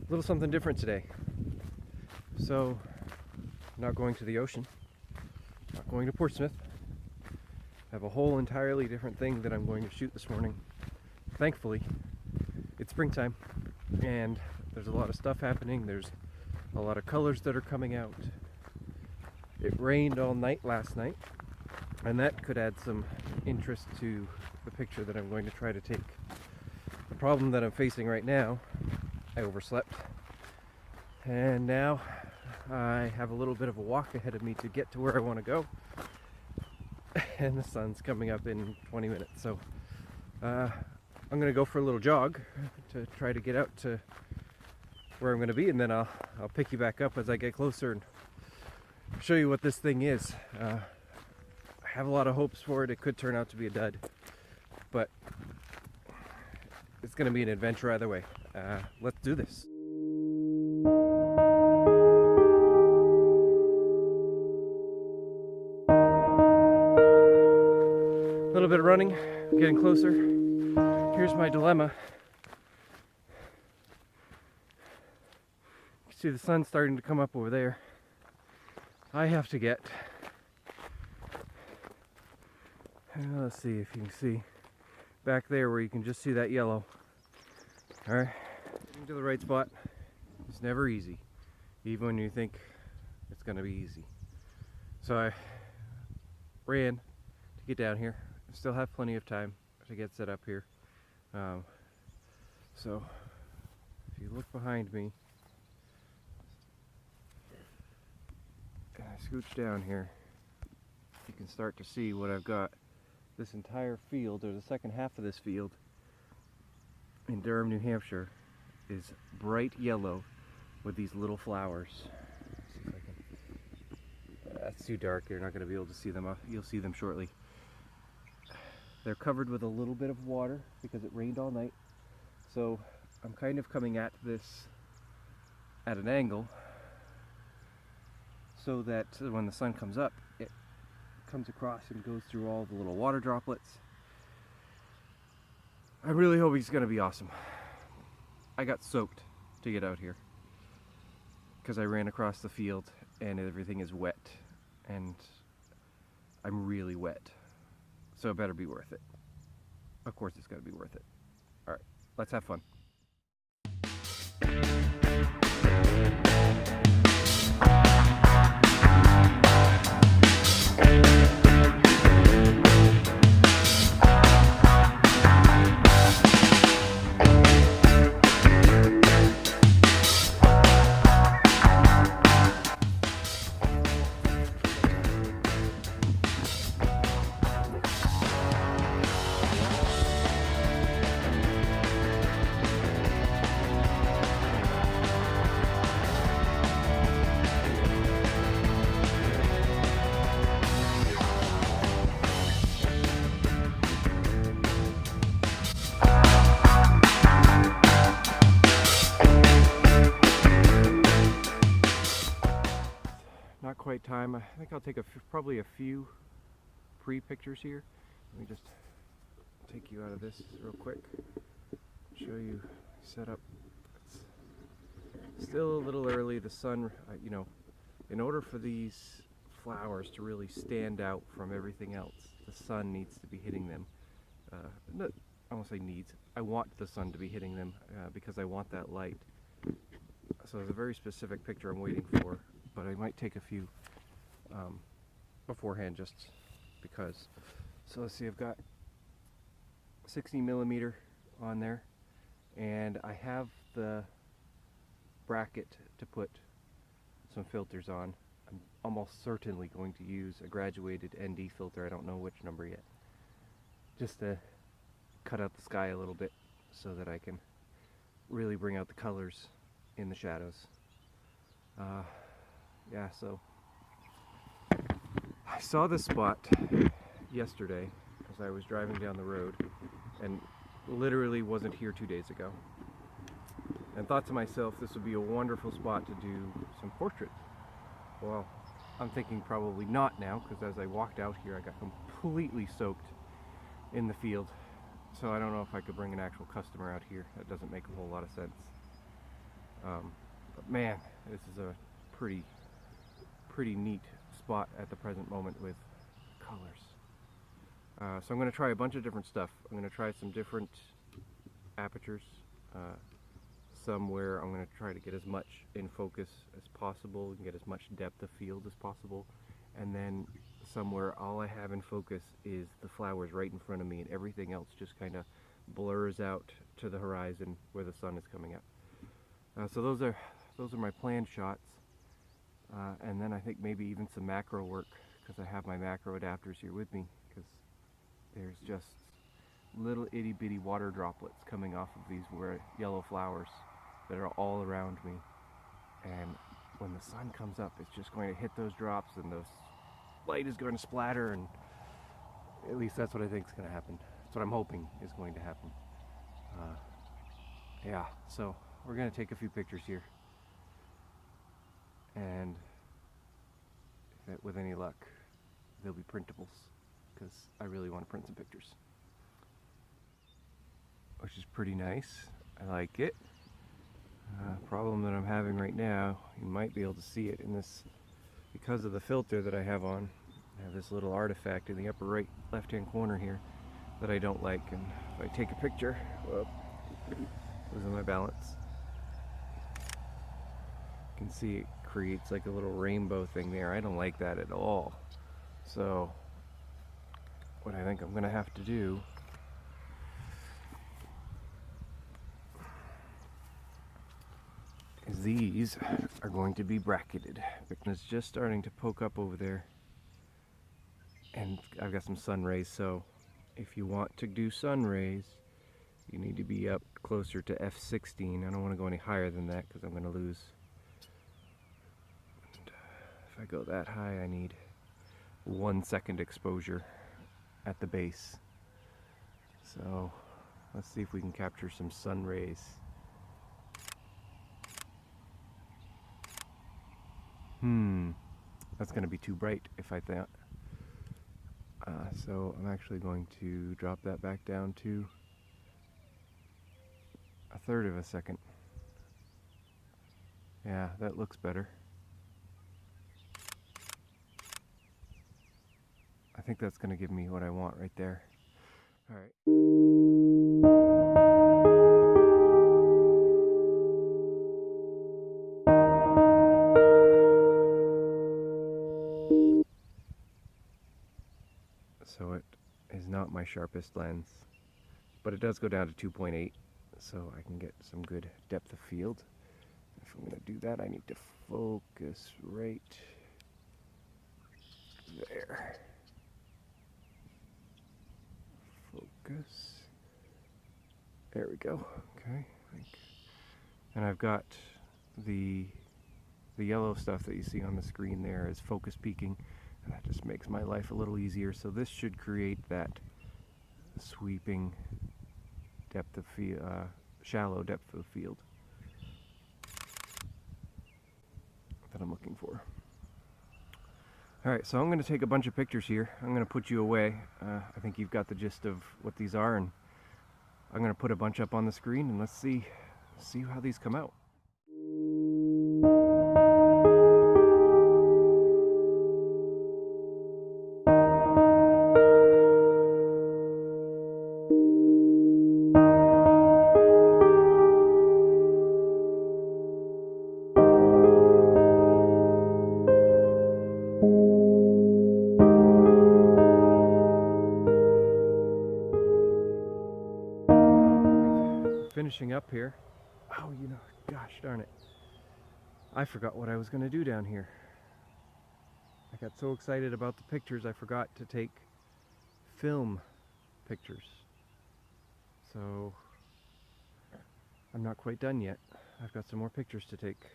little something different today. So, not going to the ocean, not going to Portsmouth. I have a whole entirely different thing that I'm going to shoot this morning. Thankfully, it's springtime and there's a lot of stuff happening. There's a lot of colors that are coming out. It rained all night last night, and that could add some interest to the picture that I'm going to try to take. The problem that I'm facing right now, I overslept, and now I have a little bit of a walk ahead of me to get to where I want to go, and the sun's coming up in 20 minutes, so I'm going to go for a little jog to try to get out to where I'm going to be, and then I'll pick you back up as I get closer and show you what this thing is. I have a lot of hopes for it. It could turn out to be a dud, but it's going to be an adventure either way. Let's do this. A little bit of running, getting closer. Here's my dilemma. You see the sun starting to come up over there. I have to get, let's see if you can see back there where you can just see that yellow. Alright, getting to the right spot. It's never easy, even when you think it's going to be easy. So I ran to get down here. I still have plenty of time to get set up here. So if you look behind me, and I scooch down here, you can start to see what I've got. This entire field, or the second half of this field in Durham, New Hampshire, is bright yellow with these little flowers. Let's see if I can... That's too dark, you're not going to be able to see them. You'll see them shortly. They're covered with a little bit of water because it rained all night. So I'm kind of coming at this at an angle so that when the sun comes up, it comes across and goes through all the little water droplets. I really hope it's going to be awesome. I got soaked to get out here because I ran across the field and everything is wet, and I'm really wet. So it better be worth it. Of course it's going to be worth it. Alright, let's have fun. Not quite time. I think I'll take probably a few pre-pictures here. Let me just take you out of this real quick. Show you setup. It's still a little early. The sun, you know, in order for these flowers to really stand out from everything else, the sun needs to be hitting them. I won't say needs. I want the sun to be hitting them because I want that light. So there's a very specific picture I'm waiting for, but I might take a few beforehand just because. So let's see, I've got 60 millimeter on there, and I have the bracket to put some filters on. I'm almost certainly going to use a graduated ND filter. I don't know which number yet, just to cut out the sky a little bit so that I can really bring out the colors in the shadows. Yeah, so I saw this spot yesterday as I was driving down the road, and literally wasn't here 2 days ago, and thought to myself this would be a wonderful spot to do some portraits. Well, I'm thinking probably not now, because as I walked out here I got completely soaked in the field, so I don't know if I could bring an actual customer out here. That doesn't make a whole lot of sense. But man, this is a pretty neat spot at the present moment with colors. So I'm going to try a bunch of different stuff. I'm going to try some different apertures. Some where I'm going to try to get as much in focus as possible and get as much depth of field as possible. And then somewhere all I have in focus is the flowers right in front of me, and everything else just kind of blurs out to the horizon where the sun is coming up. So those are my planned shots. And then I think maybe even some macro work, because I have my macro adapters here with me, because there's just little itty bitty water droplets coming off of these yellow flowers that are all around me, and when the sun comes up it's just going to hit those drops and the light is going to splatter, and at least that's what I think is going to happen. That's what I'm hoping is going to happen. Yeah, so we're going to take a few pictures here, and with any luck they'll be printables, because I really want to print some pictures, which is pretty nice. I like it. Problem that I'm having right now, you might be able to see it in this, because of the filter that I have on. I have this little artifact in the upper right left hand corner here that I don't like, and if I take a picture, whoop, losing my balance, you can see it creates like a little rainbow thing there. I don't like that at all. So what I think I'm gonna have to do is these are going to be bracketed. It's just starting to poke up over there, and I've got some sun rays, so if you want to do sun rays you need to be up closer to f16. I don't want to go any higher than that because I'm going to lose. And if I go that high I need 1 second exposure at the base. So let's see if we can capture some sun rays. That's going to be too bright if I thought. So I'm actually going to drop that back down to 1/3 of a second. Yeah, that looks better. I think that's going to give me what I want right there. All right. So it is not my sharpest lens, but it does go down to 2.8, so I can get some good depth of field. If I'm going to do that, I need to focus right there. Focus. There we go. Okay. And I've got the yellow stuff that you see on the screen there is focus peaking, and that just makes my life a little easier. So this should create that sweeping depth of field, shallow depth of field that I'm looking for. Alright, so I'm going to take a bunch of pictures here. I'm going to put you away. I think you've got the gist of what these are, and I'm going to put a bunch up on the screen, and let's see how these come out. Finishing up here. Oh, gosh darn it. I forgot what I was going to do down here. I got so excited about the pictures I forgot to take film pictures. So I'm not quite done yet. I've got some more pictures to take.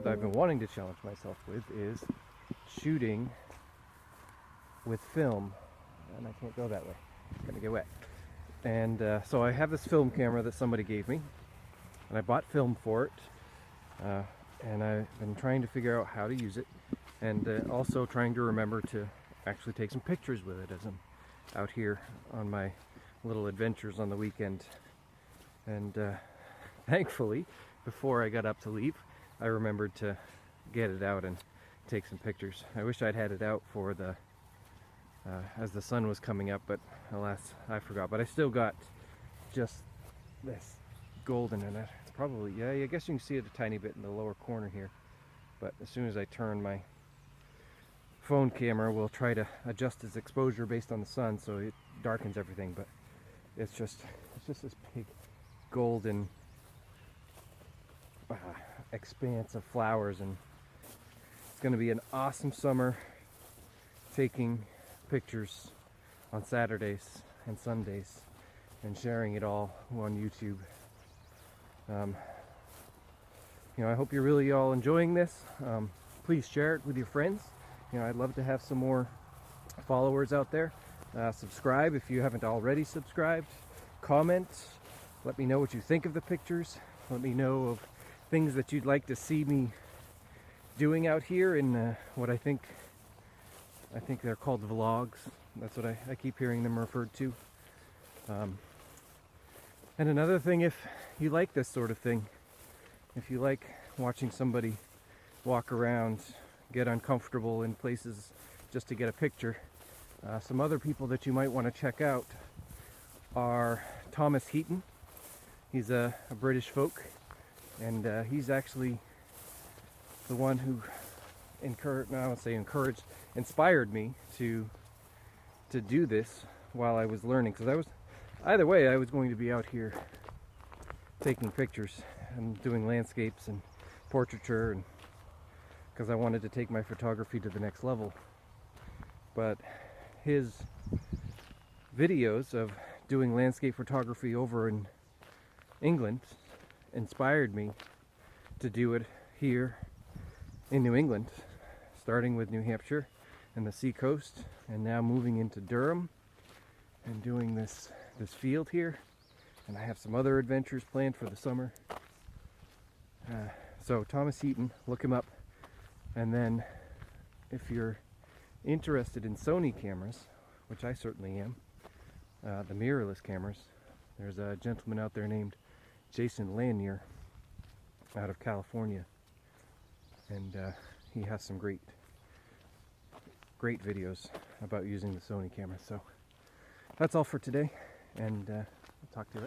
I've been wanting to challenge myself with is shooting with film, and I can't go that way, it's gonna get wet. And so I have this film camera that somebody gave me, and I bought film for it, and I've been trying to figure out how to use it, and also trying to remember to actually take some pictures with it as I'm out here on my little adventures on the weekend. And thankfully, before I got up to leave, I remembered to get it out and take some pictures. I wish I'd had it out for the as the sun was coming up, but alas, I forgot. But I still got just this golden in it. It's probably, yeah, I guess you can see it a tiny bit in the lower corner here. But as soon as I turn, my phone camera will try to adjust its exposure based on the sun, so it darkens everything. But it's just this big golden expanse of flowers, and it's going to be an awesome summer taking pictures on Saturdays and Sundays and sharing it all on YouTube. I hope you're really all enjoying this. Please share it with your friends. I'd love to have some more followers out there. Subscribe if you haven't already subscribed. Comment. Let me know what you think of the pictures. Let me know of things that you'd like to see me doing out here in what I think they're called vlogs. That's what I keep hearing them referred to. And another thing, if you like this sort of thing, if you like watching somebody walk around, get uncomfortable in places just to get a picture, some other people that you might want to check out are Thomas Heaton. He's a British folk, and he's actually the one who inspired me to do this while I was learning, because either way I was going to be out here taking pictures and doing landscapes and portraiture, and because I wanted to take my photography to the next level. But his videos of doing landscape photography over in England inspired me to do it here in New England, starting with New Hampshire and the seacoast, and now moving into Durham and doing this field here. And I have some other adventures planned for the summer. So Thomas Heaton, look him up. And then if you're interested in Sony cameras, which I certainly am, the mirrorless cameras, there's a gentleman out there named Jason Lanier out of California, and he has some great videos about using the Sony camera. So that's all for today, and I'll talk to you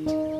later.